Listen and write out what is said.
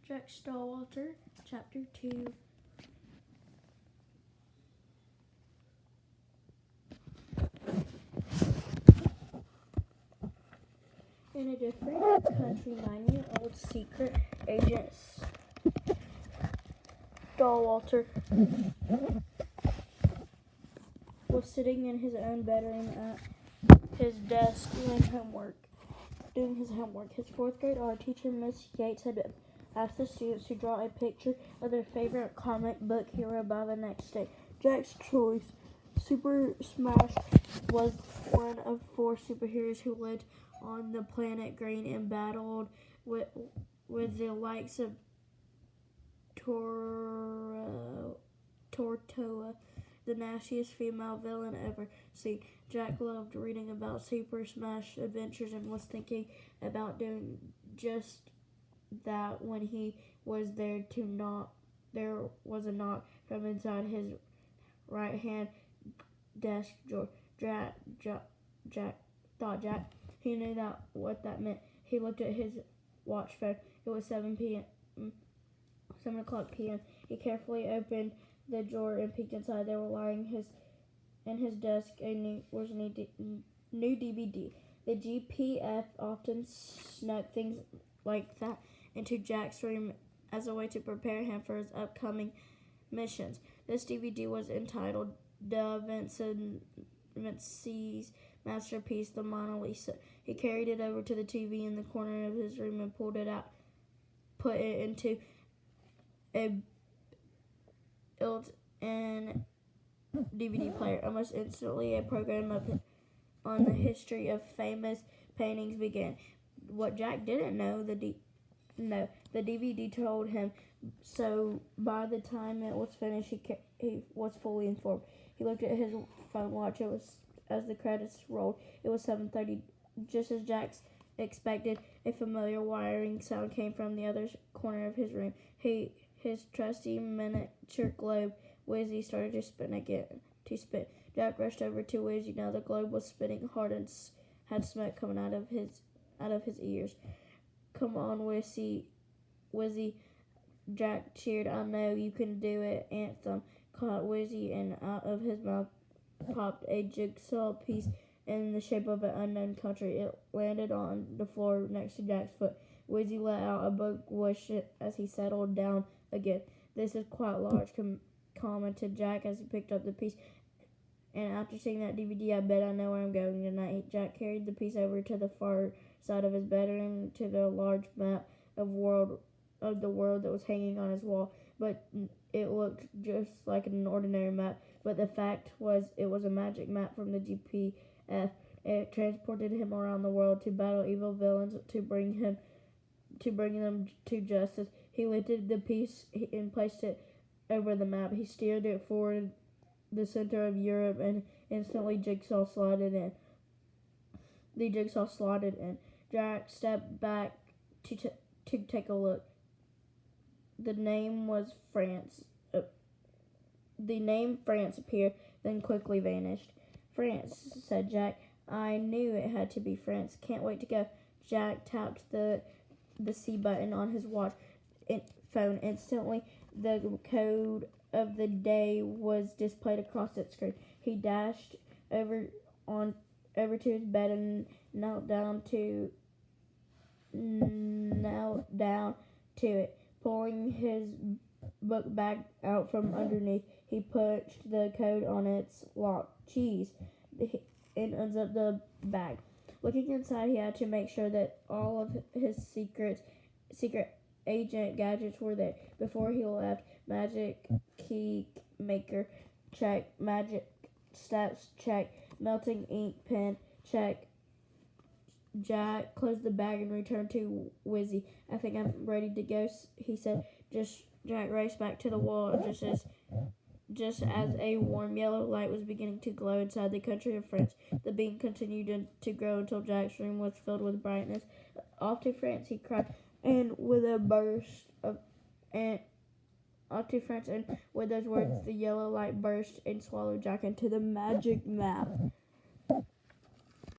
Jack Stalwart, Chapter 2. In a different country, 9-year-old secret agent Stalwart was sitting in his own bedroom at his desk doing his homework. His fourth grade art teacher, Miss Yates, had asked the students to draw a picture of their favorite comic book hero by the next day. Jack's choice, Super Smash, was one of 4 superheroes who lived on the planet Green and battled with the likes of Tortoa, the nastiest female villain ever seen. Jack loved reading about Super Smash adventures and was thinking about doing just that when he was there was a knock from inside his right-hand desk drawer. Jack thought he knew what that meant. He looked at his watch phone. It was 7 o'clock p.m. He carefully opened the drawer and peeked inside. There were lying in his desk a new DVD. The GPF often snuck things like that into Jack's room as a way to prepare him for his upcoming missions. This DVD was entitled Da Vinci's masterpiece, The Mona Lisa. He carried it over to the TV in the corner of his room and pulled it out, put it into a built-in DVD player. Almost instantly, a program on the history of famous paintings began. What Jack didn't know, the DVD told him. So by the time it was finished, he was fully informed. He looked at his phone watch. It was as the credits rolled. It was 7:30. Just as Jack expected, a familiar wiring sound came from the other corner of his room. His trusty miniature globe, Wizzy, started to spin. Jack rushed over to Wizzy. Now the globe was spinning hard and had smoke coming out of his ears. "Come on, Wizzy," Jack cheered. "I know you can do it." Anthem caught Wizzy, and out of his mouth popped a jigsaw piece in the shape of an unknown country. It landed on the floor next to Jack's foot. Wizzy let out a big whoosh as he settled down again. "This is quite large," commented Jack as he picked up the piece. "And after seeing that DVD, I bet I know where I'm going tonight." Jack carried the piece over to the far side of his bedroom to the large map of the world that was hanging on his wall. But it looked just like an ordinary map. But the fact was, it was a magic map from the GPF. It transported him around the world to battle evil villains, to bring them to justice. He lifted the piece and placed it over the map. He steered it forward the center of Europe, and instantly the jigsaw slotted in. Jack stepped back to take a look. The name France appeared, then quickly vanished. "France," said Jack. "I knew it had to be France. Can't wait to go." Jack tapped the C button on his watch phone. Instantly, the code of the day was displayed across its screen. He dashed over to his bed and knelt down to it. Pulling his book bag out from underneath, he punched the code on its lock. "Cheese," and unzipped the bag. Looking inside, he had to make sure that all of his secret agent gadgets were there. Before he left, magic key maker, check. Magic steps, check. Melting ink pen, check. Jack closed the bag and returned to Wizzy. "I think I'm ready to go," he said. Jack raced back to the wall just as a warm yellow light was beginning to glow inside the country of France. The beam continued to grow until Jack's room was filled with brightness. "Off to France," he cried, and with those words, the yellow light burst and swallowed Jack into the magic map.